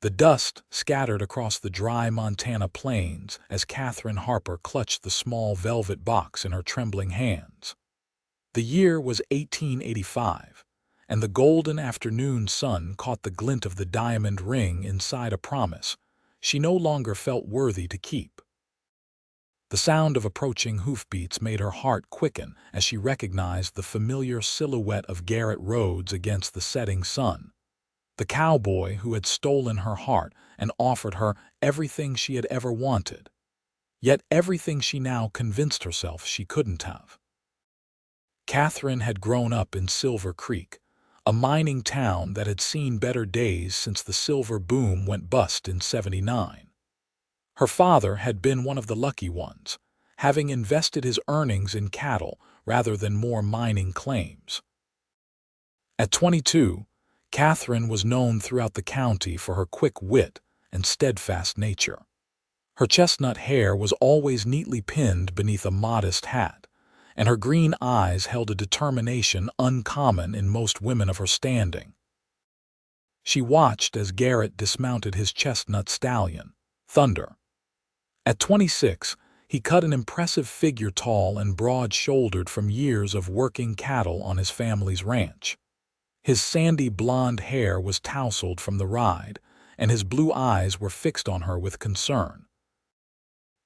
The dust scattered across the dry Montana plains as Catherine Harper clutched the small velvet box in her trembling hands. The year was 1885, and the golden afternoon sun caught the glint of the diamond ring inside a promise she no longer felt worthy to keep. The sound of approaching hoofbeats made her heart quicken as she recognized the familiar silhouette of Garrett Rhodes against the setting sun, the cowboy who had stolen her heart and offered her everything she had ever wanted, yet everything she now convinced herself she couldn't have. Catherine had grown up in Silver Creek, a mining town that had seen better days since the silver boom went bust in '79. Her father had been one of the lucky ones, having invested his earnings in cattle rather than more mining claims. At 22, Catherine was known throughout the county for her quick wit and steadfast nature. Her chestnut hair was always neatly pinned beneath a modest hat, and her green eyes held a determination uncommon in most women of her standing. She watched as Garrett dismounted his chestnut stallion, Thunder. At 26, he cut an impressive figure, tall and broad-shouldered from years of working cattle on his family's ranch. His sandy blonde hair was tousled from the ride, and his blue eyes were fixed on her with concern.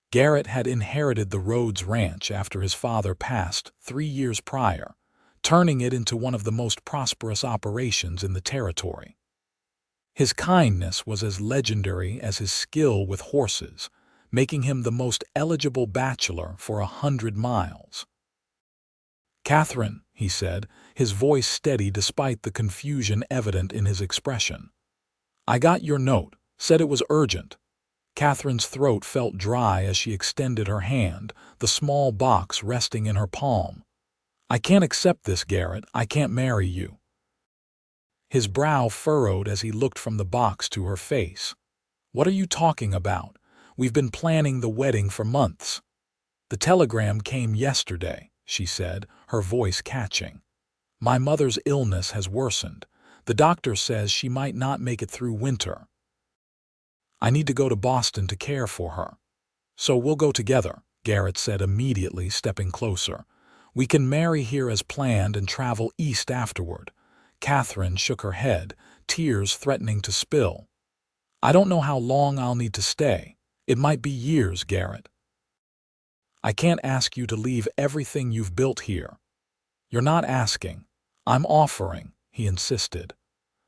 Garrett had inherited the Rhodes Ranch after his father passed 3 years prior, turning it into one of the most prosperous operations in the territory. His kindness was as legendary as his skill with horses, making him the most eligible bachelor for 100 miles. "Catherine," he said, his voice steady despite the confusion evident in his expression. "I got your note, said it was urgent." Catherine's throat felt dry as she extended her hand, the small box resting in her palm. "I can't accept this, Garrett. I can't marry you." His brow furrowed as he looked from the box to her face. "What are you talking about? We've been planning the wedding for months." "The telegram came yesterday," she said, her voice catching. "My mother's illness has worsened. The doctor says she might not make it through winter. I need to go to Boston to care for her." "So we'll go together," Garrett said immediately, stepping closer. "We can marry here as planned and travel east afterward." Catherine shook her head, tears threatening to spill. "I don't know how long I'll need to stay. It might be years, Garrett." "I can't ask you to leave everything you've built here." "You're not asking. I'm offering," he insisted.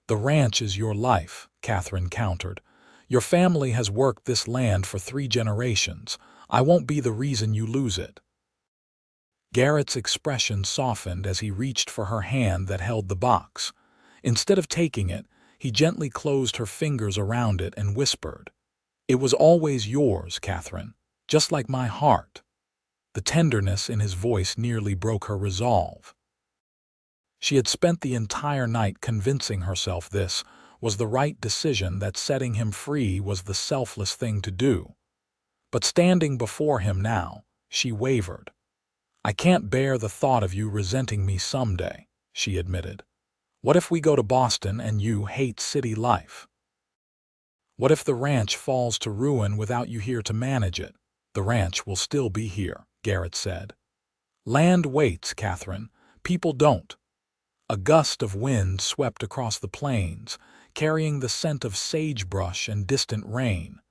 "The ranch is your life," Catherine countered. "Your family has worked this land for 3 generations. I won't be the reason you lose it." Garrett's expression softened as he reached for her hand that held the box. Instead of taking it, he gently closed her fingers around it and whispered, "It was always yours, Catherine, just like my heart." The tenderness in his voice nearly broke her resolve. She had spent the entire night convincing herself this was the right decision, that setting him free was the selfless thing to do. But standing before him now, she wavered. "I can't bear the thought of you resenting me someday," she admitted. "What if we go to Boston and you hate city life? What if the ranch falls to ruin without you here to manage it?" "The ranch will still be here," Garrett said. "Land waits, Catherine. People don't." A gust of wind swept across the plains, carrying the scent of sagebrush and distant rain.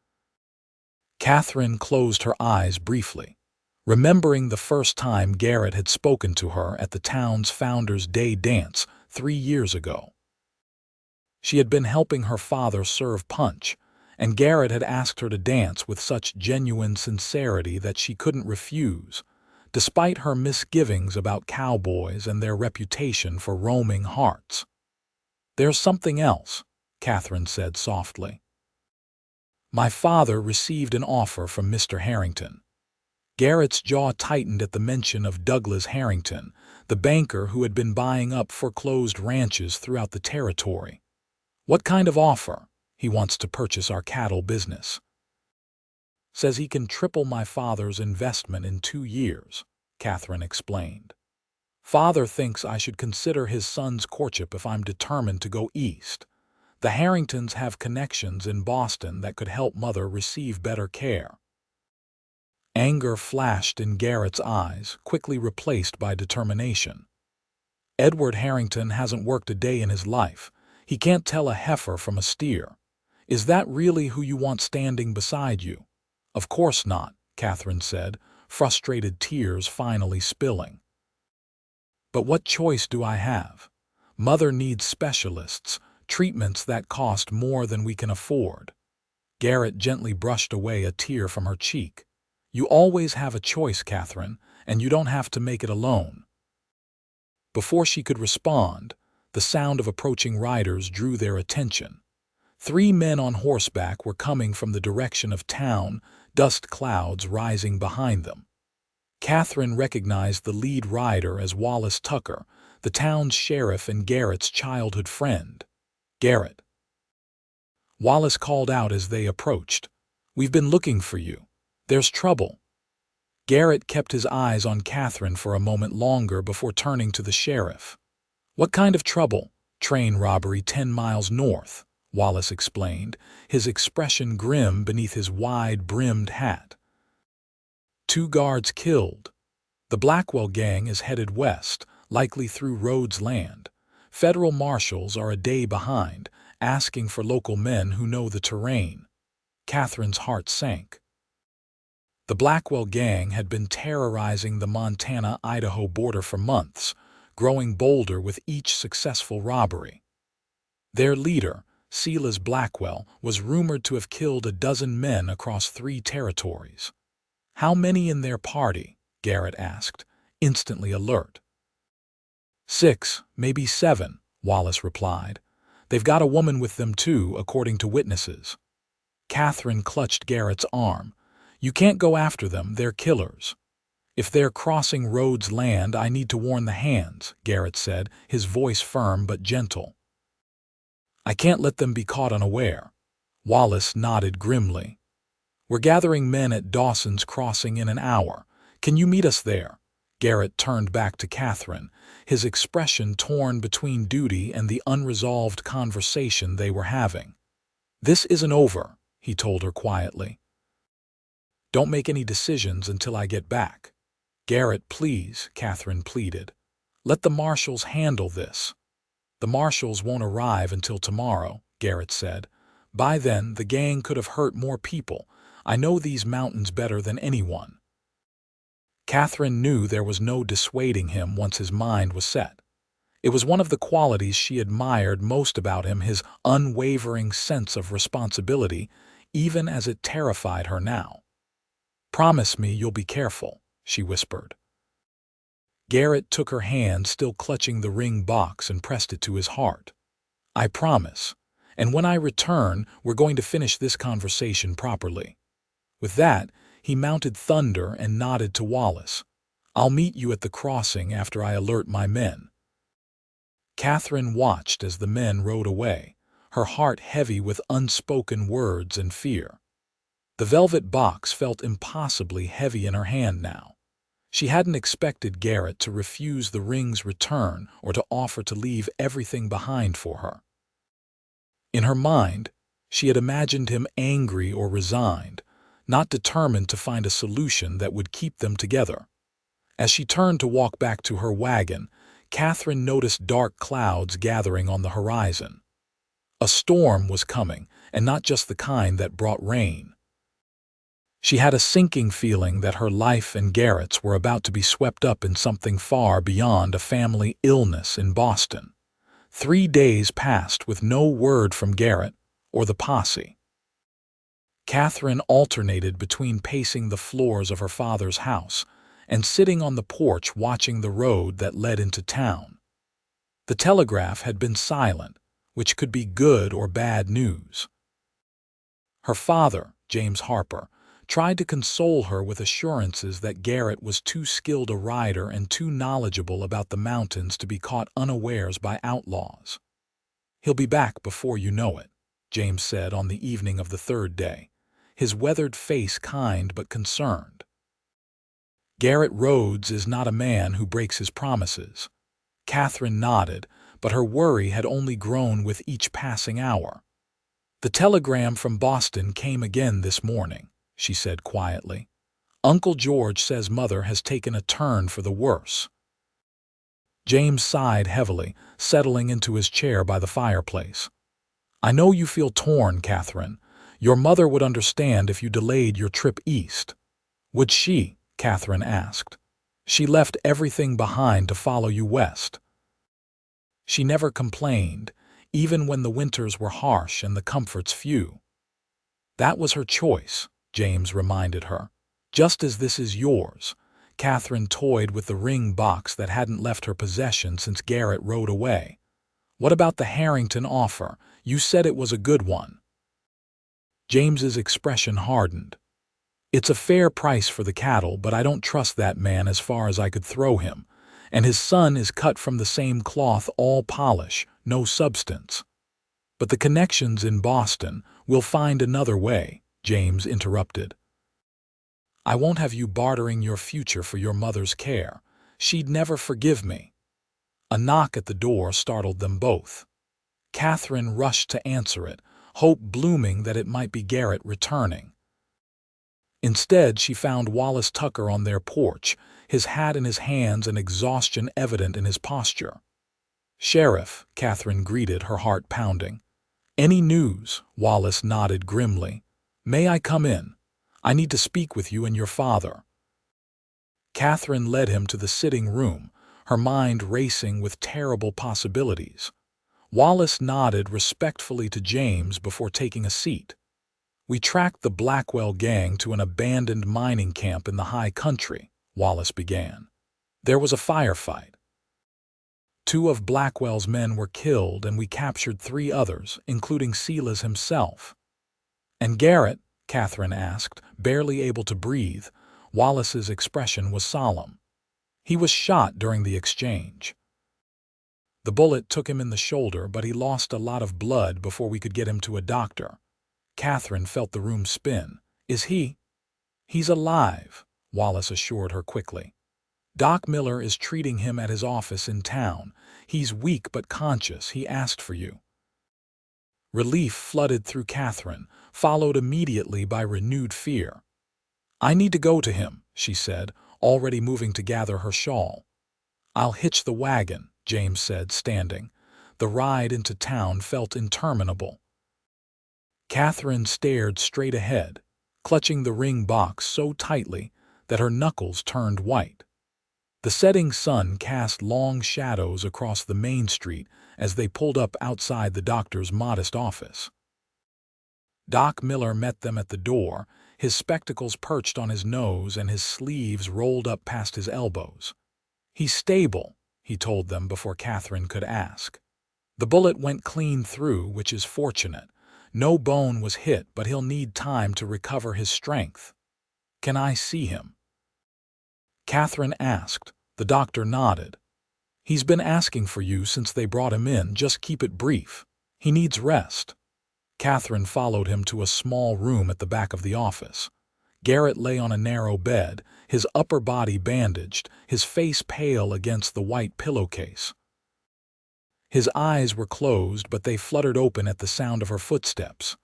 Catherine closed her eyes briefly, remembering the first time Garrett had spoken to her at the town's Founders' Day dance 3 years ago. She had been helping her father serve punch, and Garrett had asked her to dance with such genuine sincerity that she couldn't refuse, despite her misgivings about cowboys and their reputation for roaming hearts. "There's something else," Catherine said softly. "My father received an offer from Mr. Harrington." Garrett's jaw tightened at the mention of Douglas Harrington, the banker who had been buying up foreclosed ranches throughout the territory. "What kind of offer?" "He wants to purchase our cattle business. Says he can triple my father's investment in 2 years, Catherine explained. "Father thinks I should consider his son's courtship if I'm determined to go east. The Harringtons have connections in Boston that could help Mother receive better care. Anger flashed in Garrett's eyes, quickly replaced by determination. Edward Harrington hasn't worked a day in his life. He can't tell a heifer from a steer. Is that really who you want standing beside you? Of course not, Catherine said, frustrated tears finally spilling. But what choice do I have? Mother needs specialists, treatments that cost more than we can afford. Garrett gently brushed away a tear from her cheek. You always have a choice, Catherine, and you don't have to make it alone. Before she could respond, the sound of approaching riders drew their attention. 3 men on horseback were coming from the direction of town, dust clouds rising behind them. Catherine recognized the lead rider as Wallace Tucker, the town's sheriff and Garrett's childhood friend. Garrett. Wallace called out as they approached. We've been looking for you. There's trouble. Garrett kept his eyes on Catherine for a moment longer before turning to the sheriff. What kind of trouble? Train robbery 10 miles north, Wallace explained, his expression grim beneath his wide-brimmed hat. 2 guards killed. The Blackwell gang is headed west, likely through Rhodes land. Federal marshals are a day behind, asking for local men who know the terrain. Catherine's heart sank. The Blackwell gang had been terrorizing the Montana-Idaho border for months, growing bolder with each successful robbery. Their leader, Silas Blackwell, was rumored to have killed a dozen men across 3 territories. How many in their party? Garrett asked, instantly alert. 6, maybe 7, Wallace replied. They've got a woman with them too, according to witnesses. Catherine clutched Garrett's arm. You can't go after them, they're killers. If they're crossing Rhodes land, I need to warn the hands, Garrett said, his voice firm but gentle. I can't let them be caught unaware. Wallace nodded grimly. We're gathering men at Dawson's Crossing in an hour. Can you meet us there? Garrett turned back to Catherine, his expression torn between duty and the unresolved conversation they were having. This isn't over, he told her quietly. Don't make any decisions until I get back. Garrett, please, Catherine pleaded. Let the marshals handle this. The marshals won't arrive until tomorrow, Garrett said. By then, the gang could have hurt more people. I know these mountains better than anyone. Catherine knew there was no dissuading him once his mind was set. It was one of the qualities she admired most about him, his unwavering sense of responsibility, even as it terrified her now. Promise me you'll be careful, she whispered. Garrett took her hand, still clutching the ring box, and pressed it to his heart. I promise. And when I return, we're going to finish this conversation properly. With that, he mounted Thunder and nodded to Wallace. I'll meet you at the crossing after I alert my men. Catherine watched as the men rode away, her heart heavy with unspoken words and fear. The velvet box felt impossibly heavy in her hand now. She hadn't expected Garrett to refuse the ring's return or to offer to leave everything behind for her. In her mind, she had imagined him angry or resigned, not determined to find a solution that would keep them together. As she turned to walk back to her wagon, Catherine noticed dark clouds gathering on the horizon. A storm was coming, and not just the kind that brought rain. She had a sinking feeling that her life and Garrett's were about to be swept up in something far beyond a family illness in Boston. 3 days passed with no word from Garrett or the posse. Catherine alternated between pacing the floors of her father's house and sitting on the porch watching the road that led into town. The telegraph had been silent, which could be good or bad news. Her father, James Harper, tried to console her with assurances that Garrett was too skilled a rider and too knowledgeable about the mountains to be caught unawares by outlaws. He'll be back before you know it, James said on the evening of the 3rd day, his weathered face kind but concerned. Garrett Rhodes is not a man who breaks his promises. Catherine nodded, but her worry had only grown with each passing hour. "The telegram from Boston came again this morning," she said quietly. "Uncle George says Mother has taken a turn for the worse." James sighed heavily, settling into his chair by the fireplace. "I know you feel torn, Catherine. Your mother would understand if you delayed your trip east." "Would she?" Catherine asked. "She left everything behind to follow you west." "She never complained, even when the winters were harsh and the comforts few." "That was her choice," James reminded her. "Just as this is yours." Catherine toyed with the ring box that hadn't left her possession since Garrett rode away. "What about the Harrington offer? You said it was a good one." James's expression hardened. "It's a fair price for the cattle, but I don't trust that man as far as I could throw him. And his son is cut from the same cloth, all polish, no substance." "But the connections in Boston, we'll find another way," James interrupted. "I won't have you bartering your future for your mother's care. She'd never forgive me." A knock at the door startled them both. Catherine rushed to answer it, hope blooming that it might be Garrett returning. Instead, she found Wallace Tucker on their porch, his hat in his hands and exhaustion evident in his posture. "Sheriff," Catherine greeted, her heart pounding. "Any news?" Wallace nodded grimly. "May I come in? I need to speak with you and your father." Catherine led him to the sitting room, her mind racing with terrible possibilities. Wallace nodded respectfully to James before taking a seat. "We tracked the Blackwell gang to an abandoned mining camp in the high country," Wallace began. "There was a firefight. 2 of Blackwell's men were killed and we captured 3 others, including Silas himself." "And Garrett?" Catherine asked, barely able to breathe. Wallace's expression was solemn. "He was shot during the exchange. The bullet took him in the shoulder, but he lost a lot of blood before we could get him to a doctor." Catherine felt the room spin. "Is he?" "He's alive," Wallace assured her quickly. "Doc Miller is treating him at his office in town. He's weak but conscious. He asked for you." Relief flooded through Catherine, followed immediately by renewed fear. "I need to go to him," she said, already moving to gather her shawl. "I'll hitch the wagon," James said, standing. The ride into town felt interminable. Catherine stared straight ahead, clutching the ring box so tightly that her knuckles turned white. The setting sun cast long shadows across the main street as they pulled up outside the doctor's modest office. Doc Miller met them at the door, his spectacles perched on his nose and his sleeves rolled up past his elbows. "He's stable," he told them before Catherine could ask. "The bullet went clean through, which is fortunate. No bone was hit, but he'll need time to recover his strength." "Can I see him?" Catherine asked. The doctor nodded. "He's been asking for you since they brought him in. Just keep it brief. He needs rest." Catherine followed him to a small room at the back of the office. Garrett lay on a narrow bed, his upper body bandaged, his face pale against the white pillowcase. His eyes were closed, but they fluttered open at the sound of her footsteps.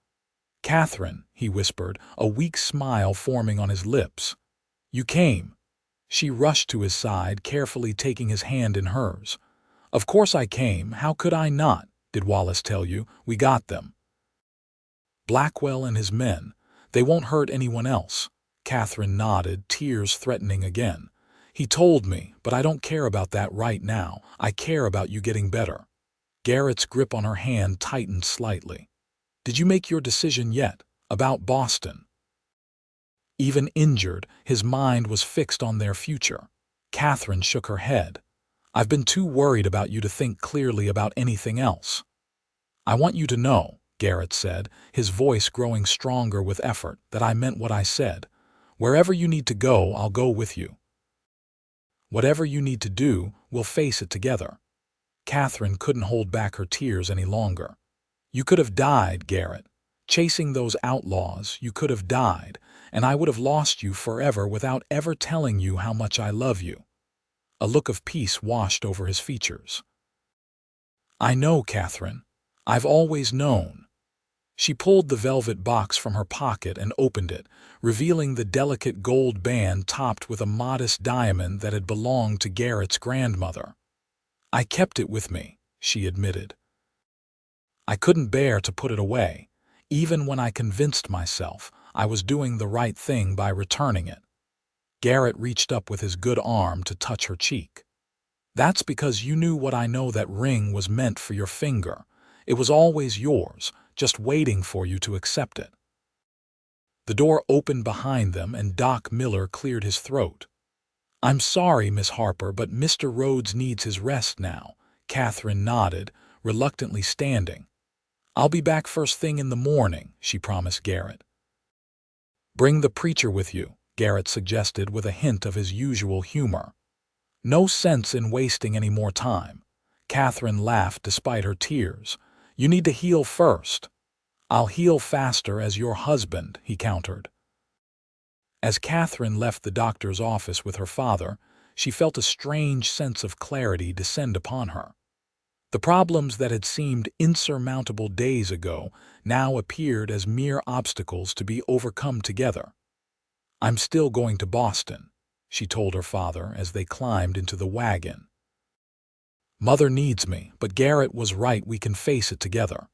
"Catherine," he whispered, a weak smile forming on his lips. "You came." She rushed to his side, carefully taking his hand in hers. "Of course I came. How could I not? Did Wallace tell you? We got them." "Blackwell and his men. They won't hurt anyone else." Catherine nodded, tears threatening again. "He told me, but I don't care about that right now. I care about you getting better." Garrett's grip on her hand tightened slightly. "Did you make your decision yet? About Boston?" Even injured, his mind was fixed on their future. Catherine shook her head. "I've been too worried about you to think clearly about anything else." "I want you to know," Garrett said, his voice growing stronger with effort, "that I meant what I said. Wherever you need to go, I'll go with you. Whatever you need to do, we'll face it together." Catherine couldn't hold back her tears any longer. "You could have died, Garrett. Chasing those outlaws, you could have died, and I would have lost you forever without ever telling you how much I love you." A look of peace washed over his features. I know, Catherine. I've always known. She pulled the velvet box from her pocket and opened it, revealing the delicate gold band topped with a modest diamond that had belonged to Garrett's grandmother. I kept it with me, she admitted. I couldn't bear to put it away, even when I convinced myself I was doing the right thing by returning it. Garrett reached up with his good arm to touch her cheek. That's because you knew what I know, that ring was meant for your finger. It was always yours, just waiting for you to accept it. The door opened behind them and Doc Miller cleared his throat. I'm sorry, Miss Harper, but Mr. Rhodes needs his rest now. Catherine nodded, reluctantly standing. I'll be back first thing in the morning, she promised Garrett. Bring the preacher with you, Garrett suggested with a hint of his usual humor. No sense in wasting any more time. Catherine laughed despite her tears. You need to heal first. I'll heal faster as your husband, he countered. As Catherine left the doctor's office with her father, she felt a strange sense of clarity descend upon her. The problems that had seemed insurmountable days ago now appeared as mere obstacles to be overcome together. I'm still going to Boston, she told her father as they climbed into the wagon. Mother needs me, but Garrett was right, we can face it together.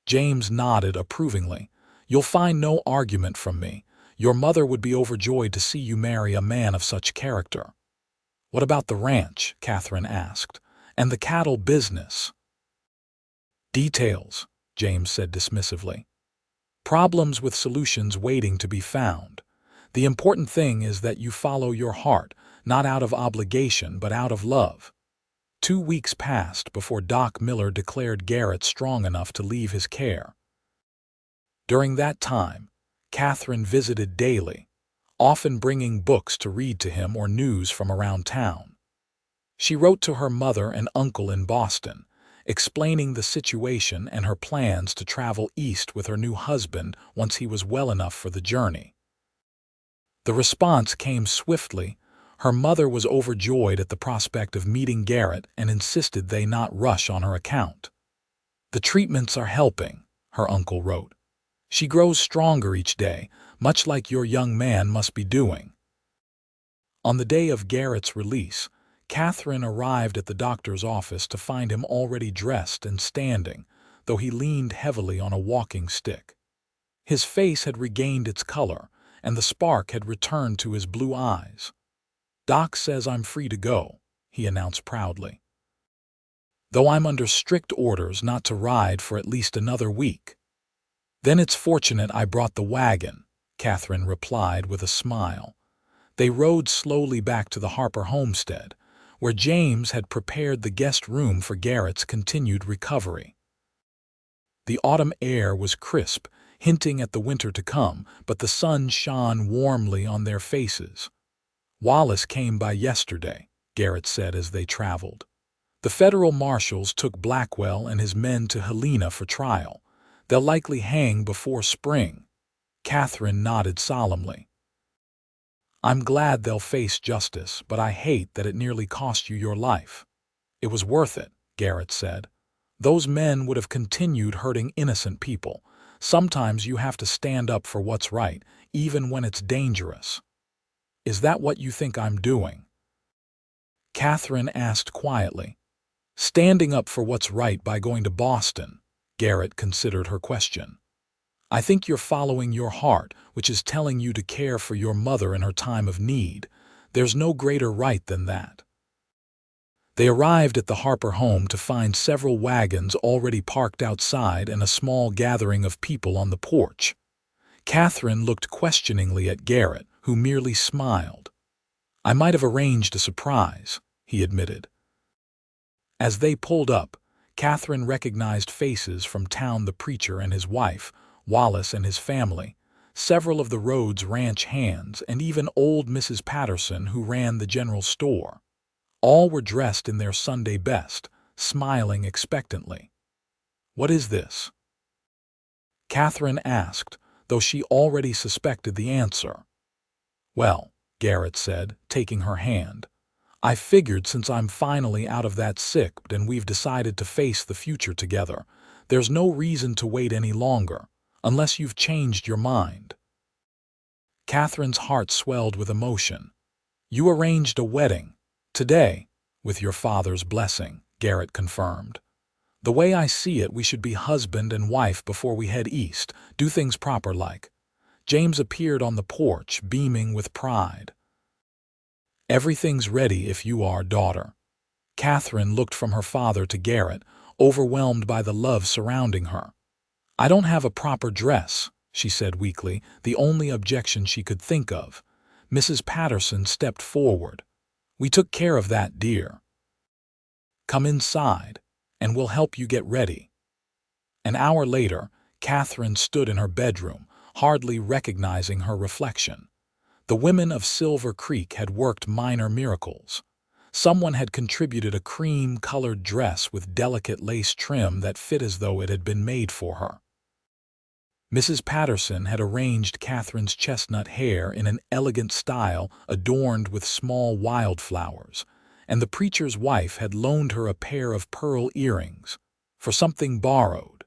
James nodded approvingly. You'll find no argument from me. Your mother would be overjoyed to see you marry a man of such character. What about the ranch? Catherine asked. And the cattle business? Details, James said dismissively. Problems with solutions waiting to be found. The important thing is that you follow your heart, not out of obligation but out of love. 2 weeks passed before Doc Miller declared Garrett strong enough to leave his care. During that time, Catherine visited daily, often bringing books to read to him or news from around town. She wrote to her mother and uncle in Boston, explaining the situation and her plans to travel east with her new husband once he was well enough for the journey. The response came swiftly. Her mother was overjoyed at the prospect of meeting Garrett and insisted they not rush on her account. The treatments are helping, her uncle wrote. She grows stronger each day, much like your young man must be doing. On the day of Garrett's release, Catherine arrived at the doctor's office to find him already dressed and standing, though he leaned heavily on a walking stick. His face had regained its color, and the spark had returned to his blue eyes. Doc says I'm free to go, he announced proudly. Though I'm under strict orders not to ride for at least another week. Then it's fortunate I brought the wagon, Catherine replied with a smile. They rode slowly back to the Harper homestead, where James had prepared the guest room for Garrett's continued recovery. The autumn air was crisp, hinting at the winter to come, but the sun shone warmly on their faces. Wallace came by yesterday, Garrett said as they traveled. The federal marshals took Blackwell and his men to Helena for trial. They'll likely hang before spring. Catherine nodded solemnly. I'm glad they'll face justice, but I hate that it nearly cost you your life. It was worth it, Garrett said. Those men would have continued hurting innocent people. Sometimes you have to stand up for what's right, even when it's dangerous. Is that what you think I'm doing? Catherine asked quietly. Standing up for what's right by going to Boston, Garrett considered her question. I think you're following your heart, which is telling you to care for your mother in her time of need. There's no greater right than that. They arrived at the Harper home to find several wagons already parked outside and a small gathering of people on the porch. Catherine looked questioningly at Garrett, who merely smiled. I might have arranged a surprise, he admitted. As they pulled up, Catherine recognized faces from town: the preacher and his wife, Wallace and his family, several of the Rhodes ranch hands, and even old Mrs. Patterson, who ran the general store. All were dressed in their Sunday best, smiling expectantly. What is this? Catherine asked, though she already suspected the answer. Well, Garrett said, taking her hand, I figured since I'm finally out of that sick and we've decided to face the future together, there's no reason to wait any longer, unless you've changed your mind." Catherine's heart swelled with emotion. "You arranged a wedding. Today, with your father's blessing," Garrett confirmed. "The way I see it, we should be husband and wife before we head east, do things proper like." James appeared on the porch, beaming with pride. "Everything's ready if you are, daughter." Catherine looked from her father to Garrett, overwhelmed by the love surrounding her. "I don't have a proper dress," she said weakly, the only objection she could think of. Mrs. Patterson stepped forward. "We took care of that, dear. Come inside, and we'll help you get ready." An hour later, Catherine stood in her bedroom, hardly recognizing her reflection. The women of Silver Creek had worked minor miracles. Someone had contributed a cream-colored dress with delicate lace trim that fit as though it had been made for her. Mrs. Patterson had arranged Catherine's chestnut hair in an elegant style adorned with small wildflowers, and the preacher's wife had loaned her a pair of pearl earrings for something borrowed.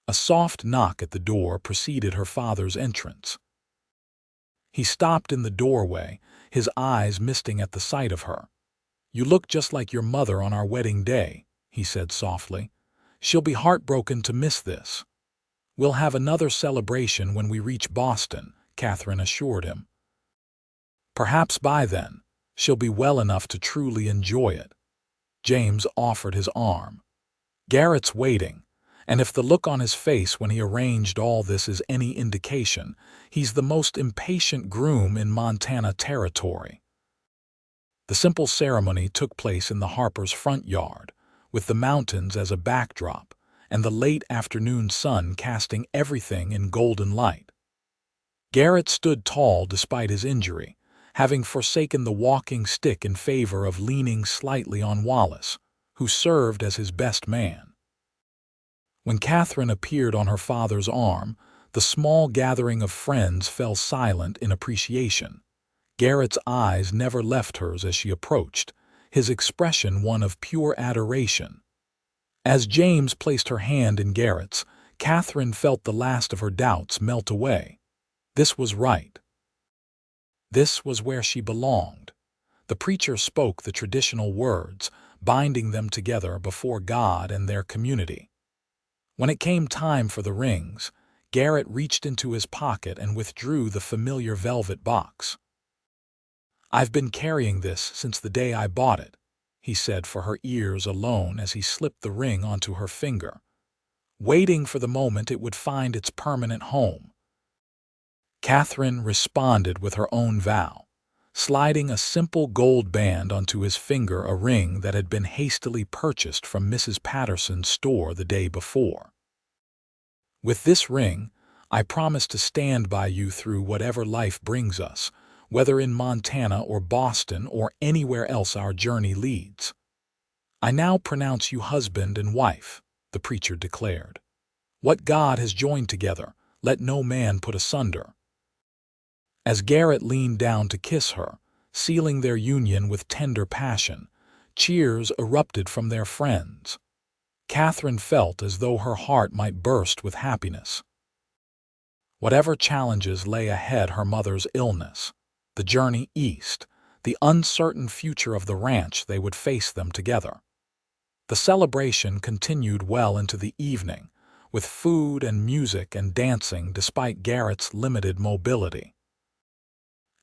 A soft knock at the door preceded her father's entrance. He stopped in the doorway, his eyes misting at the sight of her. "You look just like your mother on our wedding day," he said softly. "She'll be heartbroken to miss this." "We'll have another celebration when we reach Boston," Catherine assured him. "Perhaps by then, she'll be well enough to truly enjoy it." James offered his arm. "Garrett's waiting, and if the look on his face when he arranged all this is any indication, he's the most impatient groom in Montana territory." The simple ceremony took place in the Harper's front yard, with the mountains as a backdrop and the late afternoon sun casting everything in golden light. Garrett stood tall despite his injury, having forsaken the walking stick in favor of leaning slightly on Wallace, who served as his best man. When Catherine appeared on her father's arm, the small gathering of friends fell silent in appreciation. Garrett's eyes never left hers as she approached, his expression one of pure adoration. As James placed her hand in Garrett's, Catherine felt the last of her doubts melt away. This was right. This was where she belonged. The preacher spoke the traditional words, binding them together before God and their community. When it came time for the rings, Garrett reached into his pocket and withdrew the familiar velvet box. "I've been carrying this since the day I bought it," he said for her ears alone as he slipped the ring onto her finger, waiting for the moment it would find its permanent home. Catherine responded with her own vow, sliding a simple gold band onto his finger, a ring that had been hastily purchased from Mrs. Patterson's store the day before. "With this ring, I promise to stand by you through whatever life brings us, whether in Montana or Boston or anywhere else our journey leads. I now pronounce you husband and wife," the preacher declared. "What God has joined together, let no man put asunder." As Garrett leaned down to kiss her, sealing their union with tender passion, cheers erupted from their friends. Catherine felt as though her heart might burst with happiness. Whatever challenges lay ahead, her mother's illness, the journey east, the uncertain future of the ranch, they would face them together. The celebration continued well into the evening, with food and music and dancing despite Garrett's limited mobility.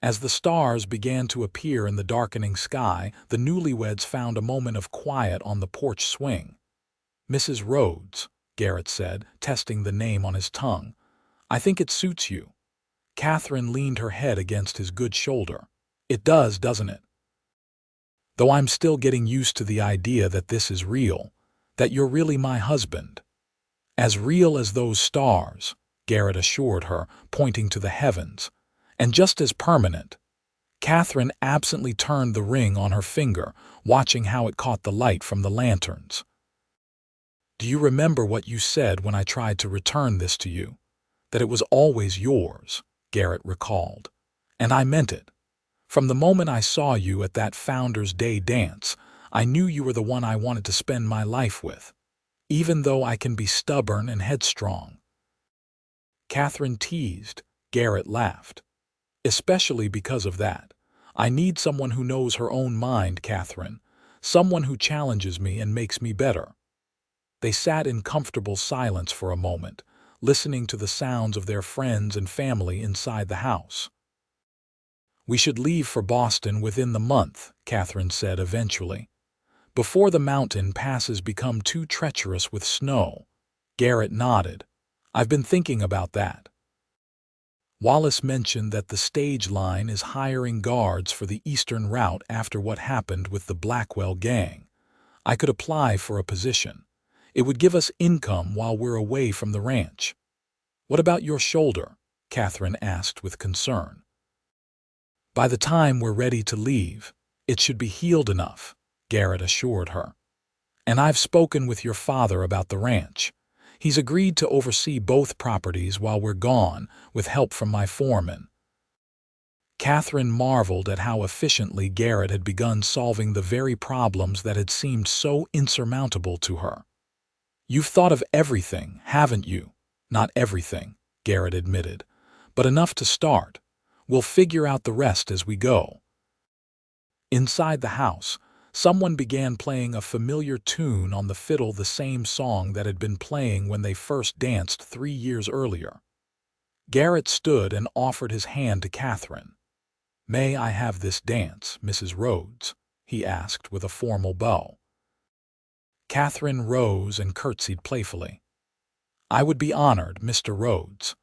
As the stars began to appear in the darkening sky, the newlyweds found a moment of quiet on the porch swing. "Mrs. Rhodes," Garrett said, testing the name on his tongue, "I think it suits you." Catherine leaned her head against his good shoulder. "It does, doesn't it? Though I'm still getting used to the idea that this is real, that you're really my husband." "As real as those stars," Garrett assured her, pointing to the heavens, "and just as permanent." Catherine absently turned the ring on her finger, watching how it caught the light from the lanterns. "Do you remember what you said when I tried to return this to you? That it was always yours," Garrett recalled. "And I meant it. From the moment I saw you at that Founder's Day dance, I knew you were the one I wanted to spend my life with, even though I can be stubborn and headstrong." Catherine teased. Garrett laughed. "Especially because of that. I need someone who knows her own mind, Catherine. Someone who challenges me and makes me better." They sat in comfortable silence for a moment, listening to the sounds of their friends and family inside the house. "We should leave for Boston within the month," Catherine said eventually, "before the mountain passes become too treacherous with snow." Garrett nodded. "I've been thinking about that." Wallace mentioned that the stage line is hiring guards for the eastern route after what happened with the Blackwell gang. I could apply for a position. It would give us income while we're away from the ranch. "What about your shoulder?" Catherine asked with concern. "By the time we're ready to leave, it should be healed enough," Garrett assured her. "And I've spoken with your father about the ranch. He's agreed to oversee both properties while we're gone, with help from my foreman." Catherine marveled at how efficiently Garrett had begun solving the very problems that had seemed so insurmountable to her. "You've thought of everything, haven't you?" "Not everything," Garrett admitted, "but enough to start. We'll figure out the rest as we go." Inside the house, someone began playing a familiar tune on the fiddle, the same song that had been playing when they first danced 3 years earlier. Garrett stood and offered his hand to Catherine. "May I have this dance, Mrs. Rhodes?" he asked with a formal bow. Catherine rose and curtsied playfully. "I would be honored, Mr. Rhodes."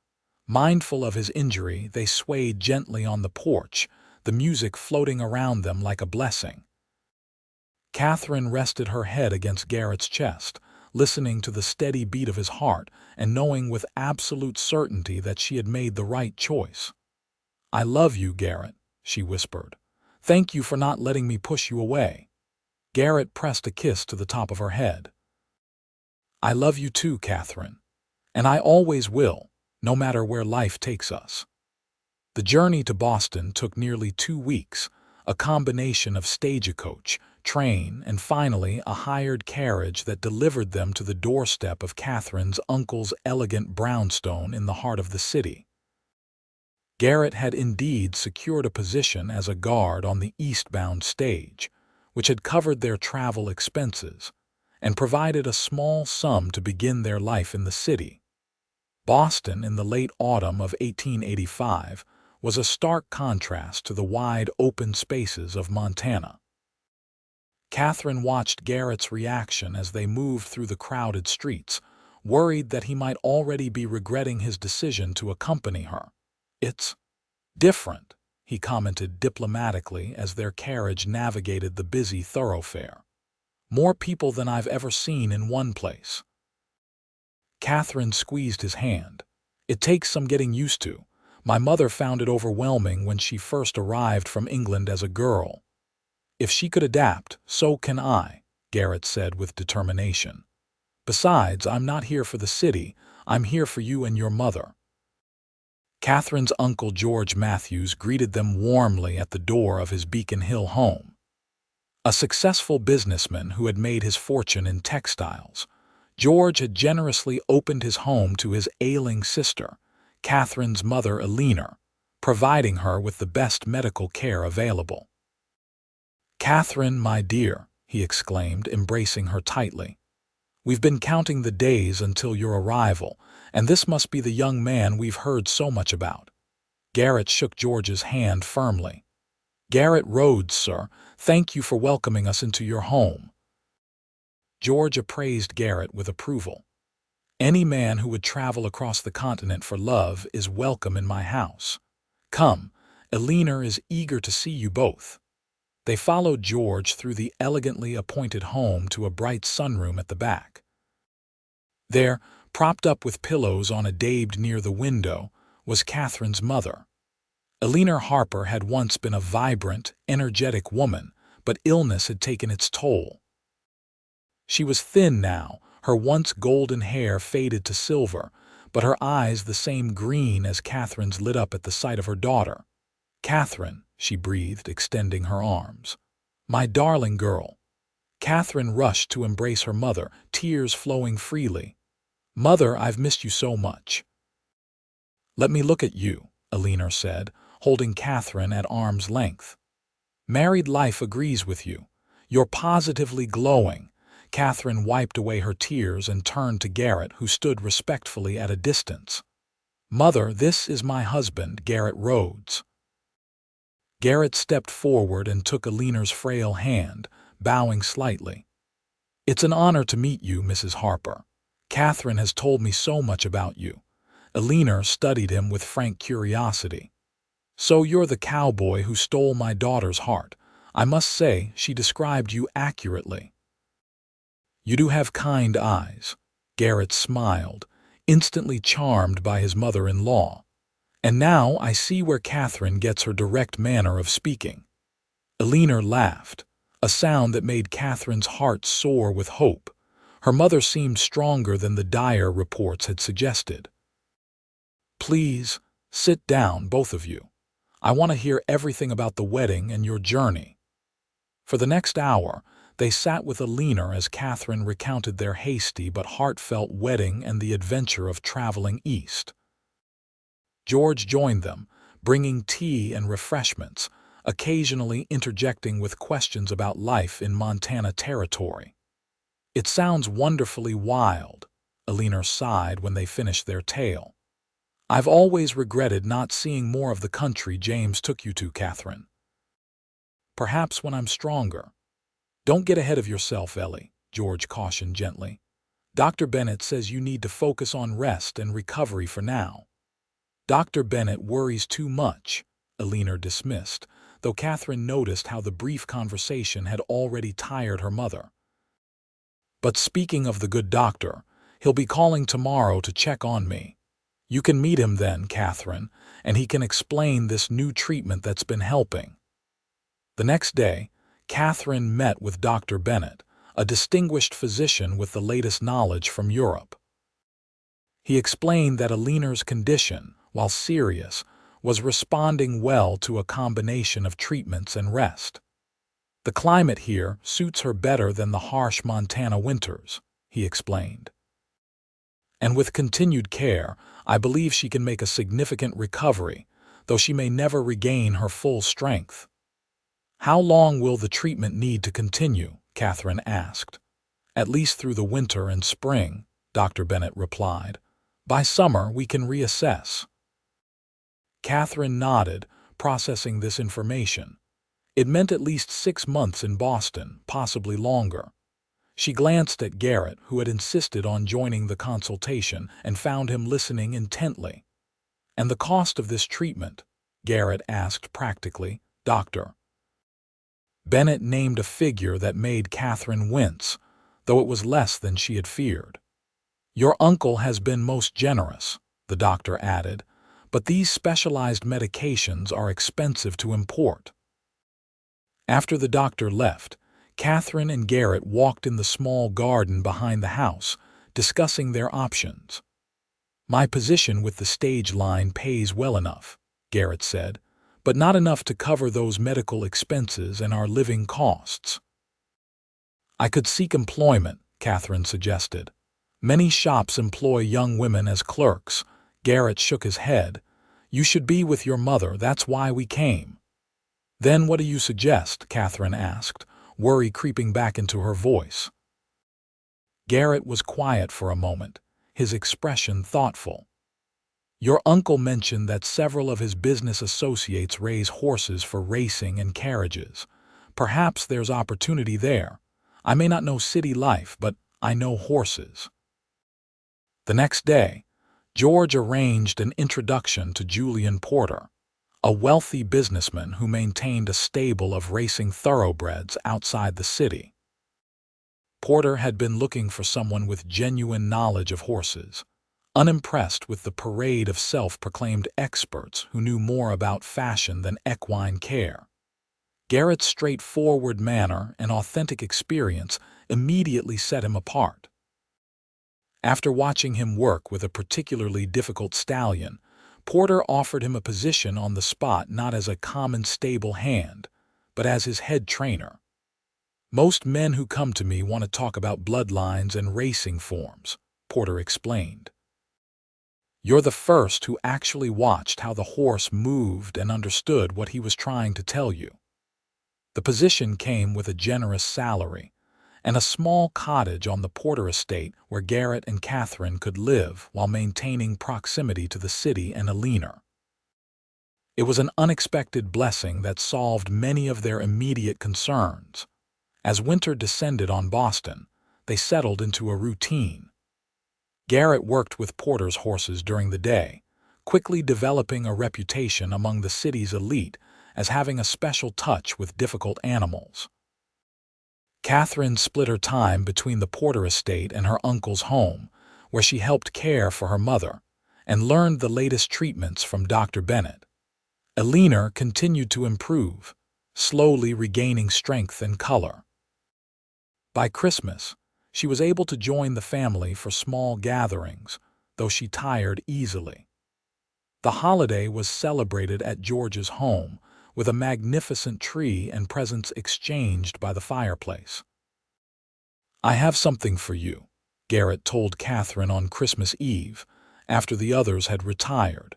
Mindful of his injury, they swayed gently on the porch, the music floating around them like a blessing. Catherine rested her head against Garrett's chest, listening to the steady beat of his heart and knowing with absolute certainty that she had made the right choice. "I love you, Garrett," she whispered. "Thank you for not letting me push you away." Garrett pressed a kiss to the top of her head. "I love you too, Catherine. And I always will, no matter where life takes us." The journey to Boston took nearly 2 weeks, a combination of stagecoach, train, and finally a hired carriage that delivered them to the doorstep of Catherine's uncle's elegant brownstone in the heart of the city. Garrett had indeed secured a position as a guard on the eastbound stage, which had covered their travel expenses and provided a small sum to begin their life in the city. Boston in the late autumn of 1885 was a stark contrast to the wide open spaces of Montana. Catherine watched Garrett's reaction as they moved through the crowded streets, worried that he might already be regretting his decision to accompany her. "It's different," he commented diplomatically as their carriage navigated the busy thoroughfare. "More people than I've ever seen in one place." Catherine squeezed his hand. "It takes some getting used to. My mother found it overwhelming when she first arrived from England as a girl." "If she could adapt, so can I," Garrett said with determination. "Besides, I'm not here for the city. I'm here for you and your mother." Catherine's uncle George Matthews greeted them warmly at the door of his Beacon Hill home. A successful businessman who had made his fortune in textiles, George had generously opened his home to his ailing sister, Catherine's mother Eleanor, providing her with the best medical care available. "Catherine, my dear," he exclaimed, embracing her tightly. "We've been counting the days until your arrival, and this must be the young man we've heard so much about." Garrett shook George's hand firmly. "Garrett Rhodes, sir, thank you for welcoming us into your home." George appraised Garrett with approval. "Any man who would travel across the continent for love is welcome in my house. Come, Eleanor is eager to see you both." They followed George through the elegantly appointed home to a bright sunroom at the back. There, propped up with pillows on a dabe near the window, was Catherine's mother. Eleanor Harper had once been a vibrant, energetic woman, but illness had taken its toll. She was thin now, her once golden hair faded to silver, but her eyes the same green as Catherine's lit up at the sight of her daughter. "Catherine," she breathed, extending her arms. "My darling girl." Catherine rushed to embrace her mother, tears flowing freely. "Mother, I've missed you so much." "Let me look at you," Alina said, holding Catherine at arm's length. "Married life agrees with you. You're positively glowing." Catherine wiped away her tears and turned to Garrett, who stood respectfully at a distance. "Mother, this is my husband, Garrett Rhodes." Garrett stepped forward and took Alina's frail hand, bowing slightly. "It's an honor to meet you, Mrs. Harper. Catherine has told me so much about you." Alina studied him with frank curiosity. "So you're the cowboy who stole my daughter's heart. I must say, she described you accurately." "You do have kind eyes." Garrett smiled, instantly charmed by his mother-in-law. "And now I see where Catherine gets her direct manner of speaking." Alina laughed, a sound that made Catherine's heart soar with hope. Her mother seemed stronger than the dire reports had suggested. "Please, sit down, both of you. I want to hear everything about the wedding and your journey." For the next hour, they sat with Alina as Catherine recounted their hasty but heartfelt wedding and the adventure of traveling east. George joined them, bringing tea and refreshments, occasionally interjecting with questions about life in Montana Territory. "It sounds wonderfully wild," Alina sighed when they finished their tale. "I've always regretted not seeing more of the country James took you to, Catherine." "Perhaps when I'm stronger." "Don't get ahead of yourself, Ellie," George cautioned gently. "Dr. Bennett says you need to focus on rest and recovery for now." "Dr. Bennett worries too much," Alina dismissed, though Catherine noticed how the brief conversation had already tired her mother. "But speaking of the good doctor, he'll be calling tomorrow to check on me. You can meet him then, Catherine, and he can explain this new treatment that's been helping." The next day, Catherine met with Dr. Bennett, a distinguished physician with the latest knowledge from Europe. He explained that Alina's condition, while serious, was responding well to a combination of treatments and rest. "The climate here suits her better than the harsh Montana winters," he explained. "And with continued care, I believe she can make a significant recovery, though she may never regain her full strength." "How long will the treatment need to continue?" Catherine asked. "At least through the winter and spring," Dr. Bennett replied. "By summer, we can reassess." Catherine nodded, processing this information. It meant at least 6 months in Boston, possibly longer. She glanced at Garrett, who had insisted on joining the consultation, and found him listening intently. "And the cost of this treatment?" Garrett asked practically. "Doctor." Bennett named a figure that made Catherine wince, though it was less than she had feared. "Your uncle has been most generous," the doctor added, "but these specialized medications are expensive to import." After the doctor left, Catherine and Garrett walked in the small garden behind the house, discussing their options. "My position with the stage line pays well enough," Garrett said, "but not enough to cover those medical expenses and our living costs." "I could seek employment," Catherine suggested. "Many shops employ young women as clerks." Garrett shook his head. "You should be with your mother, that's why we came." "Then what do you suggest?" Catherine asked, worry creeping back into her voice. Garrett was quiet for a moment, his expression thoughtful. "Your uncle mentioned that several of his business associates raise horses for racing and carriages. Perhaps there's opportunity there. I may not know city life, but I know horses." The next day, George arranged an introduction to Julian Porter, a wealthy businessman who maintained a stable of racing thoroughbreds outside the city. Porter had been looking for someone with genuine knowledge of horses, unimpressed with the parade of self-proclaimed experts who knew more about fashion than equine care. Garrett's straightforward manner and authentic experience immediately set him apart. After watching him work with a particularly difficult stallion, Porter offered him a position on the spot not as a common stable hand, but as his head trainer. "Most men who come to me want to talk about bloodlines and racing forms," Porter explained. "You're the first who actually watched how the horse moved and understood what he was trying to tell you." The position came with a generous salary and a small cottage on the Porter estate where Garrett and Catherine could live while maintaining proximity to the city and Alina. It was an unexpected blessing that solved many of their immediate concerns. As winter descended on Boston, they settled into a routine. Garrett worked with Porter's horses during the day, quickly developing a reputation among the city's elite as having a special touch with difficult animals. Catherine split her time between the Porter estate and her uncle's home, where she helped care for her mother and learned the latest treatments from Dr. Bennett. Alina continued to improve, slowly regaining strength and color. By Christmas, she was able to join the family for small gatherings, though she tired easily. The holiday was celebrated at George's home, with a magnificent tree and presents exchanged by the fireplace. "I have something for you," Garrett told Catherine on Christmas Eve, after the others had retired.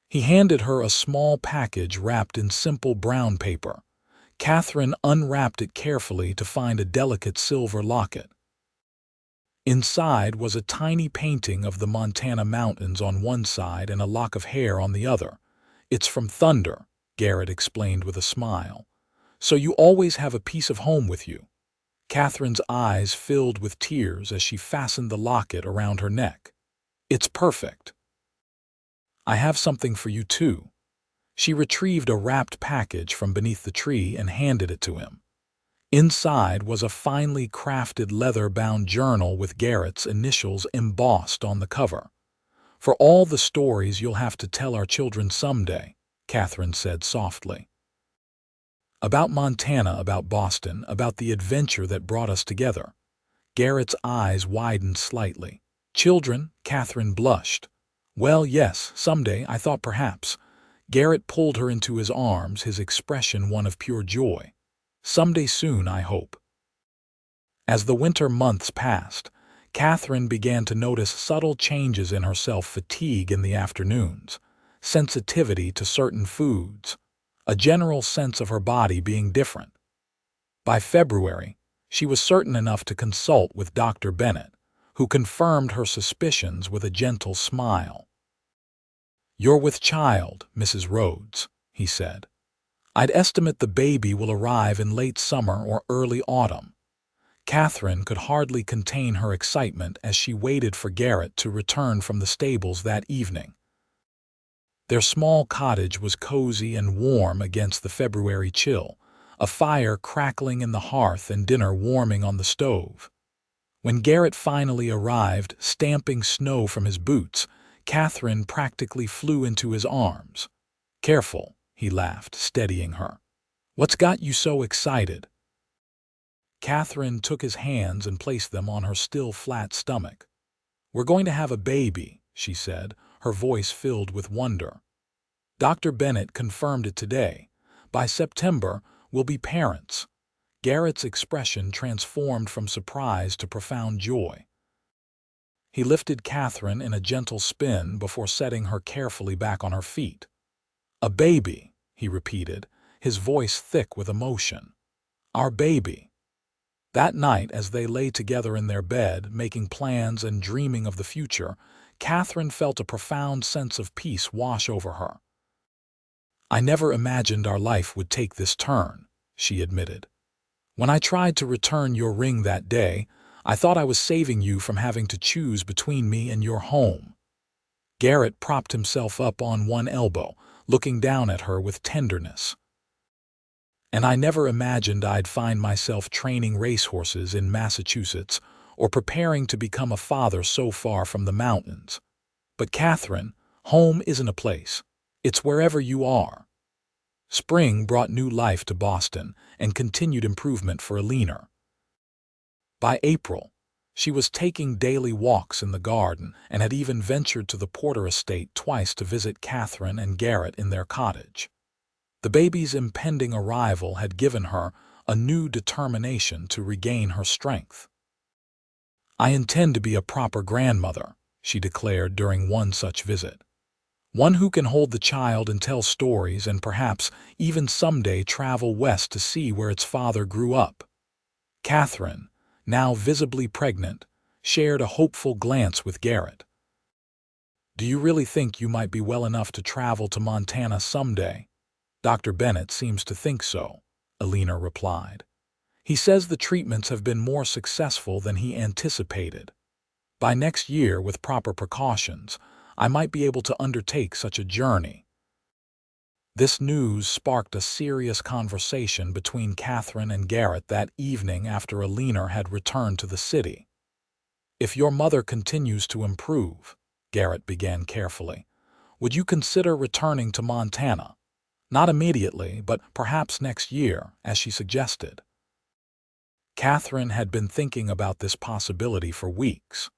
He handed her a small package wrapped in simple brown paper. Catherine unwrapped it carefully to find a delicate silver locket. Inside was a tiny painting of the Montana mountains on one side and a lock of hair on the other. "It's from Thunder," Garrett explained with a smile. "So you always have a piece of home with you." Catherine's eyes filled with tears as she fastened the locket around her neck. "It's perfect." "I have something for you too." She retrieved a wrapped package from beneath the tree and handed it to him. Inside was a finely crafted leather-bound journal with Garrett's initials embossed on the cover. "For all the stories you'll have to tell our children someday," Catherine said softly. "About Montana, about Boston, about the adventure that brought us together." Garrett's eyes widened slightly. "Children?" Catherine blushed. "Well, yes, someday, I thought perhaps." Garrett pulled her into his arms, his expression one of pure joy. "Someday soon, I hope." As the winter months passed, Catherine began to notice subtle changes in herself: fatigue in the afternoons, sensitivity to certain foods, a general sense of her body being different. By February, she was certain enough to consult with Dr. Bennett, who confirmed her suspicions with a gentle smile. "You're with child, Mrs. Rhodes," he said. "I'd estimate the baby will arrive in late summer or early autumn." Catherine could hardly contain her excitement as she waited for Garrett to return from the stables that evening. Their small cottage was cozy and warm against the February chill, a fire crackling in the hearth and dinner warming on the stove. When Garrett finally arrived, stamping snow from his boots, Catherine practically flew into his arms. "Careful," he laughed, steadying her. "What's got you so excited?" Catherine took his hands and placed them on her still flat stomach. "We're going to have a baby," she said, her voice filled with wonder. "Dr. Bennett confirmed it today. By September, we'll be parents." Garrett's expression transformed from surprise to profound joy. He lifted Catherine in a gentle spin before setting her carefully back on her feet. "A baby," he repeated, his voice thick with emotion. "Our baby." That night, as they lay together in their bed, making plans and dreaming of the future, Catherine felt a profound sense of peace wash over her. "I never imagined our life would take this turn," she admitted. "When I tried to return your ring that day, I thought I was saving you from having to choose between me and your home." Garrett propped himself up on one elbow, looking down at her with tenderness. "And I never imagined I'd find myself training racehorses in Massachusetts or preparing to become a father so far from the mountains. But Catherine, home isn't a place. It's wherever you are." Spring brought new life to Boston and continued improvement for Alina. By April, She was taking daily walks in the garden and had even ventured to the Porter estate twice to visit Catherine and Garrett in their cottage. The baby's impending arrival had given her a new determination to regain her strength. "I intend to be a proper grandmother," she declared during one such visit. "One who can hold the child and tell stories and perhaps even someday travel west to see where its father grew up." Catherine, now visibly pregnant, shared a hopeful glance with Garrett. "Do you really think you might be well enough to travel to Montana someday?" "Dr. Bennett seems to think so," Alina replied. "He says the treatments have been more successful than he anticipated. By next year, with proper precautions, I might be able to undertake such a journey." This news sparked a serious conversation between Catherine and Garrett that evening after Alina had returned to the city. "If your mother continues to improve," Garrett began carefully, "would you consider returning to Montana? Not immediately, but perhaps next year, as she suggested." Catherine had been thinking about this possibility for weeks.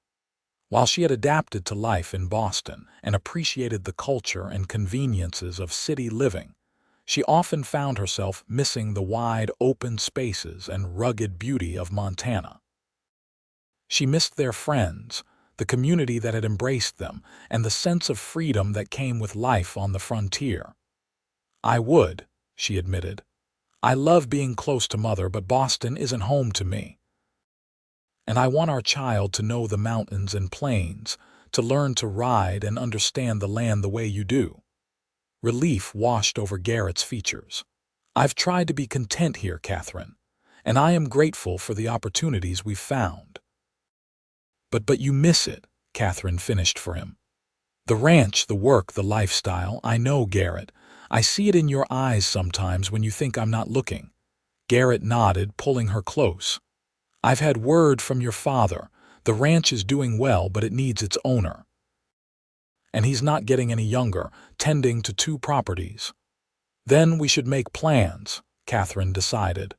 While she had adapted to life in Boston and appreciated the culture and conveniences of city living, she often found herself missing the wide, open spaces and rugged beauty of Montana. She missed their friends, the community that had embraced them, and the sense of freedom that came with life on the frontier. "I would," she admitted. "I love being close to Mother, but Boston isn't home to me. And I want our child to know the mountains and plains, to learn to ride and understand the land the way you do." Relief washed over Garrett's features. "I've tried to be content here, Catherine, and I am grateful for the opportunities we've found." But you miss it," Catherine finished for him. "The ranch, the work, the lifestyle. I know, Garrett. I see it in your eyes sometimes when you think I'm not looking." Garrett nodded, pulling her close. "I've had word from your father. The ranch is doing well, but it needs its owner. And he's not getting any younger, tending to 2 properties." "Then we should make plans," Catherine decided.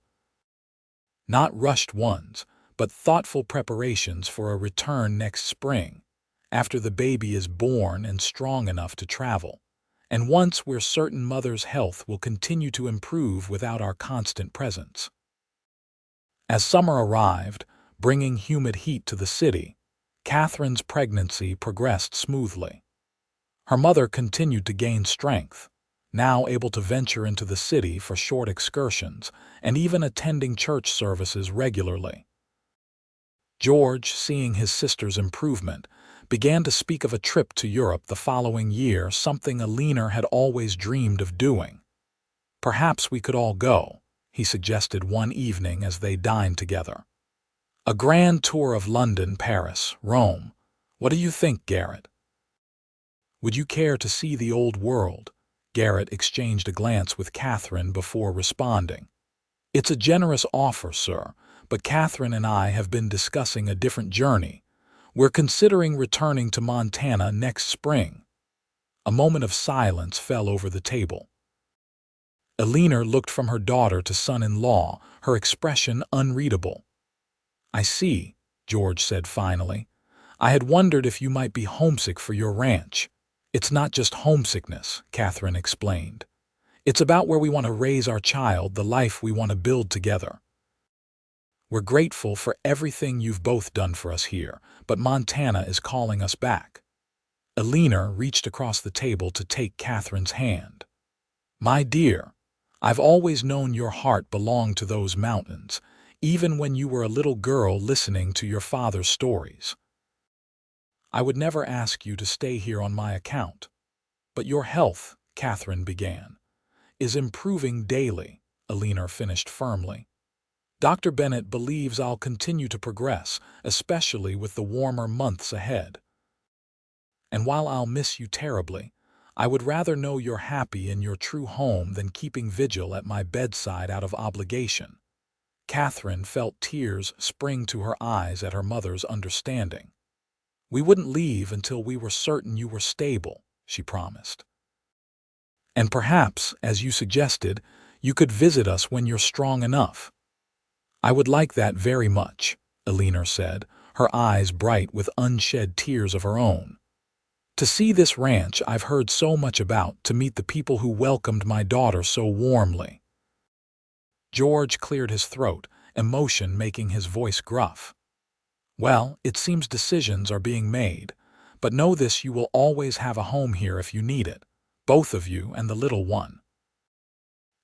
"Not rushed ones, but thoughtful preparations for a return next spring, after the baby is born and strong enough to travel, and once we're certain Mother's health will continue to improve without our constant presence." As summer arrived, bringing humid heat to the city, Catherine's pregnancy progressed smoothly. Her mother continued to gain strength, now able to venture into the city for short excursions and even attending church services regularly. George, seeing his sister's improvement, began to speak of a trip to Europe the following year, something Alina had always dreamed of doing. "Perhaps we could all go," he suggested one evening as they dined together. "A grand tour of London, Paris, Rome. What do you think, Garrett?" "Would you care to see the old world?" Garrett exchanged a glance with Catherine before responding. "It's a generous offer, sir, but Catherine and I have been discussing a different journey. We're considering returning to Montana next spring." A moment of silence fell over the table. Alina looked from her daughter to son-in-law, her expression unreadable. "I see," George said finally. "I had wondered if you might be homesick for your ranch." "It's not just homesickness," Catherine explained. "It's about where we want to raise our child, the life we want to build together. We're grateful for everything you've both done for us here, but Montana is calling us back." Alina reached across the table to take Catherine's hand. "My dear, I've always known your heart belonged to those mountains, even when you were a little girl listening to your father's stories. I would never ask you to stay here on my account. But your health," Catherine began, "is improving daily," Alina finished firmly. "Dr. Bennett believes I'll continue to progress, especially with the warmer months ahead. And while I'll miss you terribly, I would rather know you're happy in your true home than keeping vigil at my bedside out of obligation." Catherine felt tears spring to her eyes at her mother's understanding. "We wouldn't leave until we were certain you were stable," she promised. "And perhaps, as you suggested, you could visit us when you're strong enough." "I would like that very much," Alina said, her eyes bright with unshed tears of her own. "To see this ranch I've heard so much about, to meet the people who welcomed my daughter so warmly." George cleared his throat, emotion making his voice gruff. "Well, it seems decisions are being made, but know this: you will always have a home here if you need it, both of you and the little one."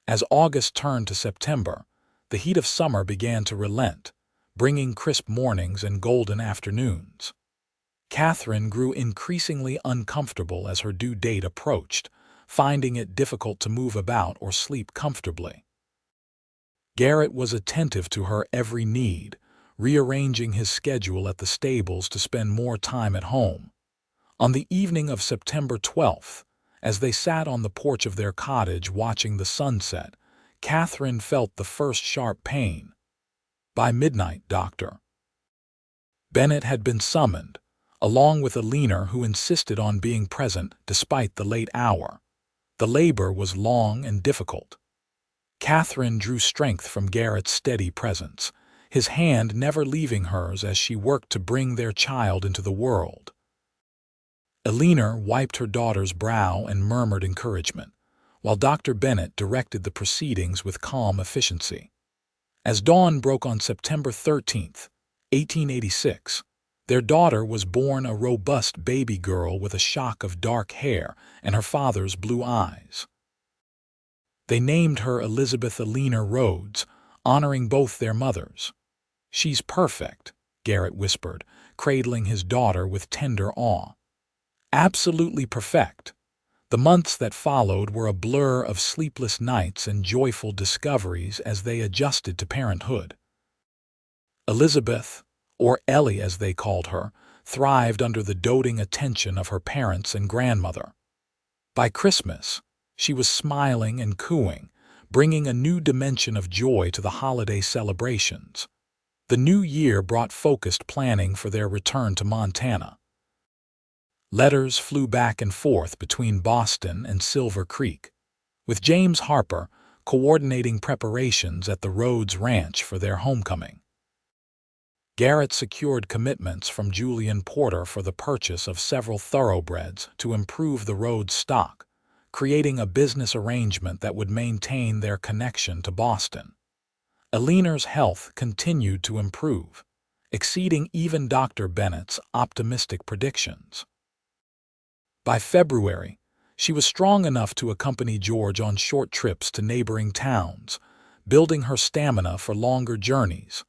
As August turned to September, the heat of summer began to relent, bringing crisp mornings and golden afternoons. Catherine grew increasingly uncomfortable as her due date approached, finding it difficult to move about or sleep comfortably. Garrett was attentive to her every need, rearranging his schedule at the stables to spend more time at home. On the evening of September 12th, as they sat on the porch of their cottage watching the sunset, Catherine felt the first sharp pain. By midnight, Dr. Bennett had been summoned, along with a leaner who insisted on being present despite the late hour. The labor was long and difficult. Catherine drew strength from Garrett's steady presence, his hand never leaving hers as she worked to bring their child into the world. Eleanor wiped her daughter's brow and murmured encouragement, while Dr. Bennett directed the proceedings with calm efficiency. As dawn broke on September 13th, 1886, their daughter was born, a robust baby girl with a shock of dark hair and her father's blue eyes. They named her Elizabeth Eleanor Rhodes, honoring both their mothers. "She's perfect," Garrett whispered, cradling his daughter with tender awe. "Absolutely perfect." The months that followed were a blur of sleepless nights and joyful discoveries as they adjusted to parenthood. Elizabeth, or Ellie as they called her, thrived under the doting attention of her parents and grandmother. By Christmas, she was smiling and cooing, bringing a new dimension of joy to the holiday celebrations. The new year brought focused planning for their return to Montana. Letters flew back and forth between Boston and Silver Creek, with James Harper coordinating preparations at the Rhodes Ranch for their homecoming. Garrett secured commitments from Julian Porter for the purchase of several thoroughbreds to improve the Rhodes stock, creating a business arrangement that would maintain their connection to Boston. Eleanor's health continued to improve, exceeding even Dr. Bennett's optimistic predictions. By February, she was strong enough to accompany George on short trips to neighboring towns, building her stamina for longer journeys.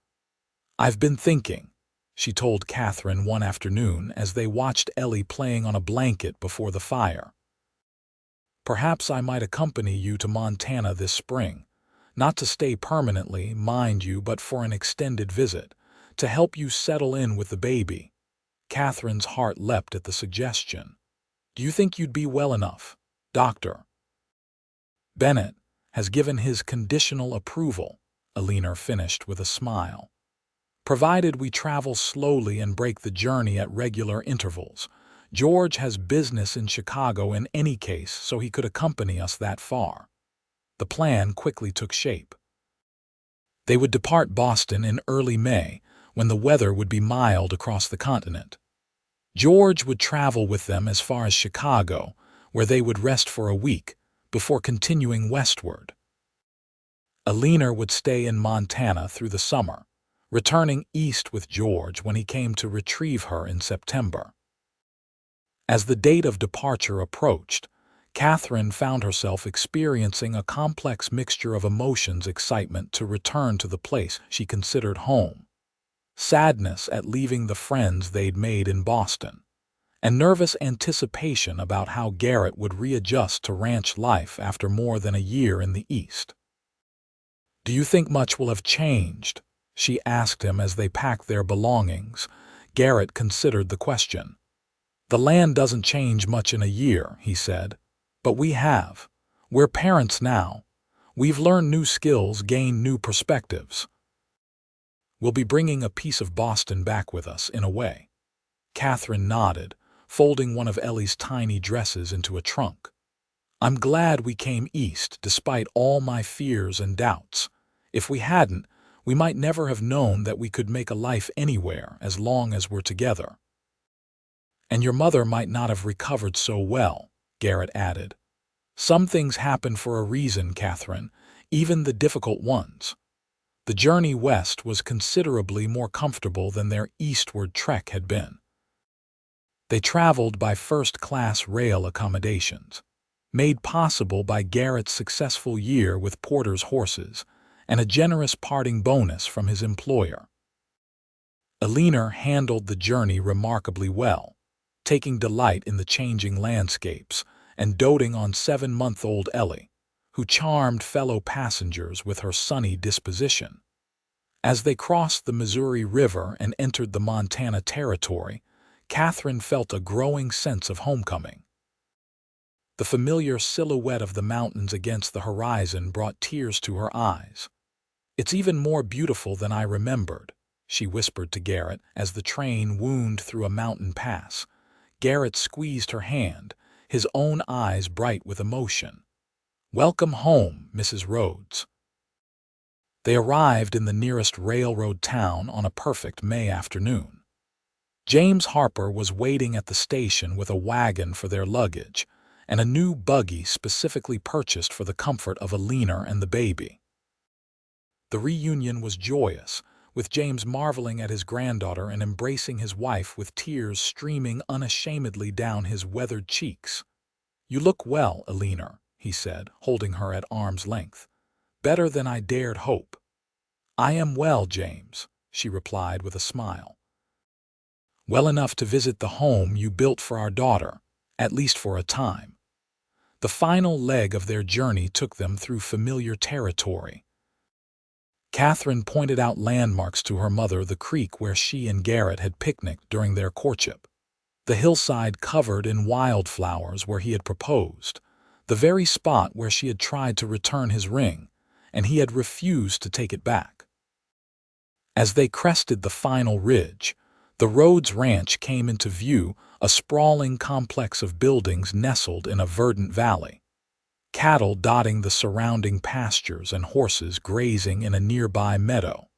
"I've been thinking," she told Catherine one afternoon as they watched Ellie playing on a blanket before the fire. "Perhaps I might accompany you to Montana this spring, not to stay permanently, mind you, but for an extended visit, to help you settle in with the baby." Catherine's heart leapt at the suggestion. "Do you think you'd be well enough, Dr. Bennett has given his conditional approval," Eleanor finished with a smile. "Provided we travel slowly and break the journey at regular intervals. George has business in Chicago in any case, so he could accompany us that far." The plan quickly took shape. They would depart Boston in early May, when the weather would be mild across the continent. George would travel with them as far as Chicago, where they would rest for a week before continuing westward. Eleanor would stay in Montana through the summer, returning east with George when he came to retrieve her in September. As the date of departure approached, Catherine found herself experiencing a complex mixture of emotions: excitement to return to the place she considered home, sadness at leaving the friends they'd made in Boston, and nervous anticipation about how Garrett would readjust to ranch life after more than a year in the East. "Do you think much will have changed?" she asked him as they packed their belongings. Garrett considered the question. "The land doesn't change much in a year," he said, "but we have. We're parents now. We've learned new skills, gained new perspectives. We'll be bringing a piece of Boston back with us, in a way." Catherine nodded, folding one of Ellie's tiny dresses into a trunk. "I'm glad we came east despite all my fears and doubts. If we hadn't, We might never have known that we could make a life anywhere as long as we're together. And your mother might not have recovered so well, Garrett added. Some things happen for a reason, Catherine, even the difficult ones. The journey west was considerably more comfortable than their eastward trek had been. They traveled by first-class rail accommodations, made possible by Garrett's successful year with Porter's horses and a generous parting bonus from his employer. Elinor handled the journey remarkably well, taking delight in the changing landscapes and doting on 7-month-old Ellie, who charmed fellow passengers with her sunny disposition. As they crossed the Missouri River and entered the Montana Territory, Catherine felt a growing sense of homecoming. The familiar silhouette of the mountains against the horizon brought tears to her eyes. "It's even more beautiful than I remembered," she whispered to Garrett as the train wound through a mountain pass. Garrett squeezed her hand, his own eyes bright with emotion. "Welcome home, Mrs. Rhodes." They arrived in the nearest railroad town on a perfect May afternoon. James Harper was waiting at the station with a wagon for their luggage and a new buggy specifically purchased for the comfort of Elinor and the baby. The reunion was joyous, with James marveling at his granddaughter and embracing his wife with tears streaming unashamedly down his weathered cheeks. "You look well, Elinor," he said, holding her at arm's length. "Better than I dared hope." "I am well, James," she replied with a smile. "Well enough to visit the home you built for our daughter, at least for a time." The final leg of their journey took them through familiar territory. Catherine pointed out landmarks to her mother, the creek where she and Garrett had picnicked during their courtship, the hillside covered in wildflowers where he had proposed, the very spot where she had tried to return his ring, and he had refused to take it back. As they crested the final ridge, the Rhodes Ranch came into view, a sprawling complex of buildings nestled in a verdant valley. Cattle dotting the surrounding pastures and horses grazing in a nearby meadow.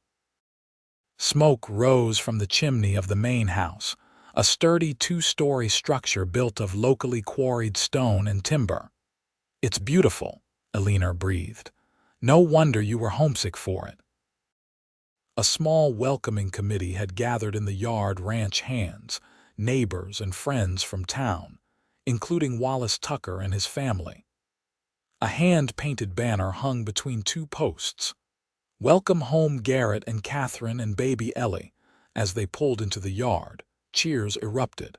Smoke rose from the chimney of the main house, a sturdy 2-story structure built of locally quarried stone and timber. "It's beautiful," Elinor breathed. "No wonder you were homesick for it." A small welcoming committee had gathered in the yard, ranch hands, neighbors and friends from town, including Wallace Tucker and his family. A hand-painted banner hung between 2 posts. "Welcome home, Garrett and Catherine and baby Ellie." As they pulled into the yard, cheers erupted.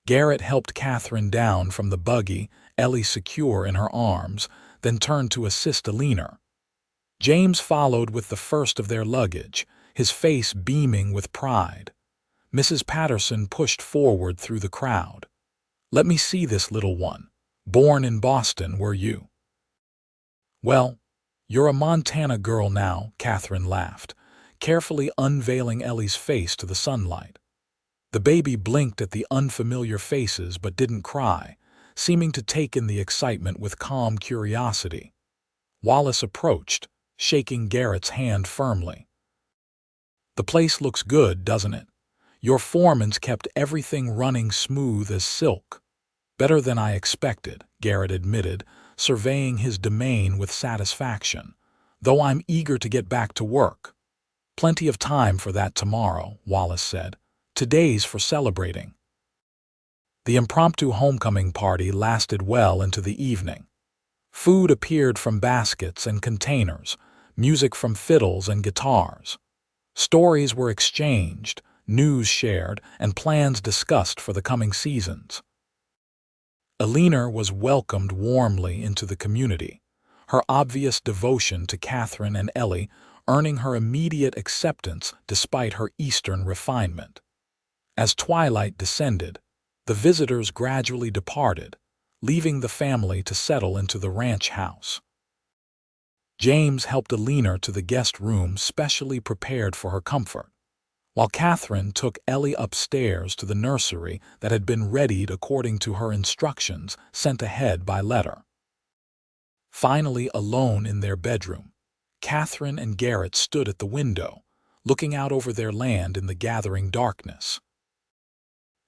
Garrett helped Catherine down from the buggy, Ellie secure in her arms, then turned to assist Elinor. James followed with the first of their luggage, his face beaming with pride. Mrs. Patterson pushed forward through the crowd. "Let me see this little one. Born in Boston, were you?" "Well, you're a Montana girl now," Catherine laughed, carefully unveiling Ellie's face to the sunlight. The baby blinked at the unfamiliar faces but didn't cry, seeming to take in the excitement with calm curiosity. Wallace approached, shaking Garrett's hand firmly. "The place looks good, doesn't it? Your foreman's kept everything running smooth as silk." "Better than I expected," Garrett admitted, surveying his domain with satisfaction, "though I'm eager to get back to work." "Plenty of time for that tomorrow," Wallace said. "Today's for celebrating." The impromptu homecoming party lasted well into the evening. Food appeared from baskets and containers, music from fiddles and guitars. Stories were exchanged, news shared, and plans discussed for the coming seasons. Elinor was welcomed warmly into the community, her obvious devotion to Catherine and Ellie earning her immediate acceptance despite her Eastern refinement. As twilight descended, the visitors gradually departed, leaving the family to settle into the ranch house. James helped Elinor to the guest room specially prepared for her comfort, while Catherine took Ellie upstairs to the nursery that had been readied according to her instructions sent ahead by letter. Finally alone in their bedroom, Catherine and Garrett stood at the window, looking out over their land in the gathering darkness.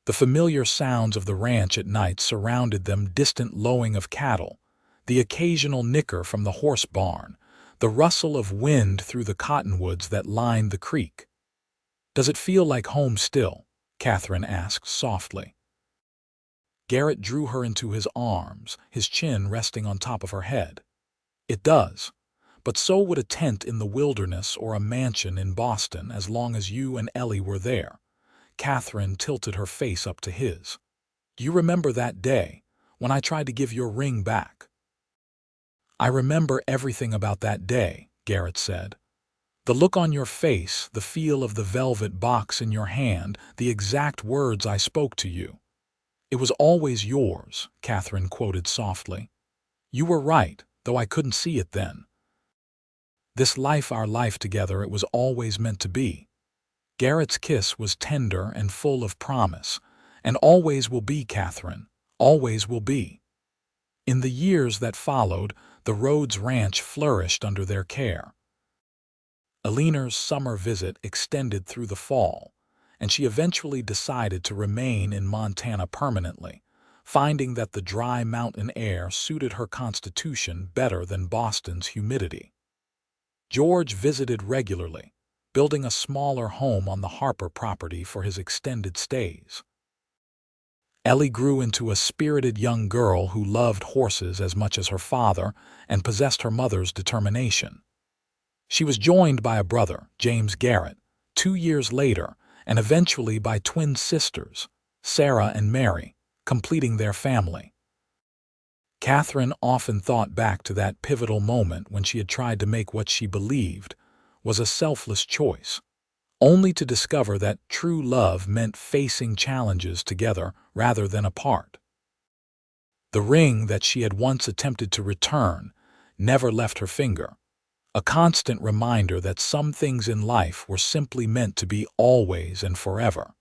The familiar sounds of the ranch at night surrounded them: distant lowing of cattle, the occasional nicker from the horse barn, the rustle of wind through the cottonwoods that lined the creek. "Does it feel like home still?" Catherine asked softly. Garrett drew her into his arms, his chin resting on top of her head. "It does, but so would a tent in the wilderness or a mansion in Boston as long as you and Ellie were there." Catherine tilted her face up to his. "You remember that day when I tried to give your ring back?" "I remember everything about that day," Garrett said. "The look on your face, the feel of the velvet box in your hand, the exact words I spoke to you." "It was always yours," Catherine quoted softly. "You were right, though I couldn't see it then. This life, our life together, it was always meant to be." Garrett's kiss was tender and full of promise. "And always will be, Catherine, always will be." In the years that followed, the Rhodes Ranch flourished under their care. Eleanor's summer visit extended through the fall, and she eventually decided to remain in Montana permanently, finding that the dry mountain air suited her constitution better than Boston's humidity. George visited regularly, building a smaller home on the Harper property for his extended stays. Ellie grew into a spirited young girl who loved horses as much as her father and possessed her mother's determination. She was joined by a brother, James Garrett, 2 years later, and eventually by twin sisters, Sarah and Mary, completing their family. Catherine often thought back to that pivotal moment when she had tried to make what she believed was a selfless choice, only to discover that true love meant facing challenges together rather than apart. The ring that she had once attempted to return never left her finger, a constant reminder that some things in life were simply meant to be always and forever.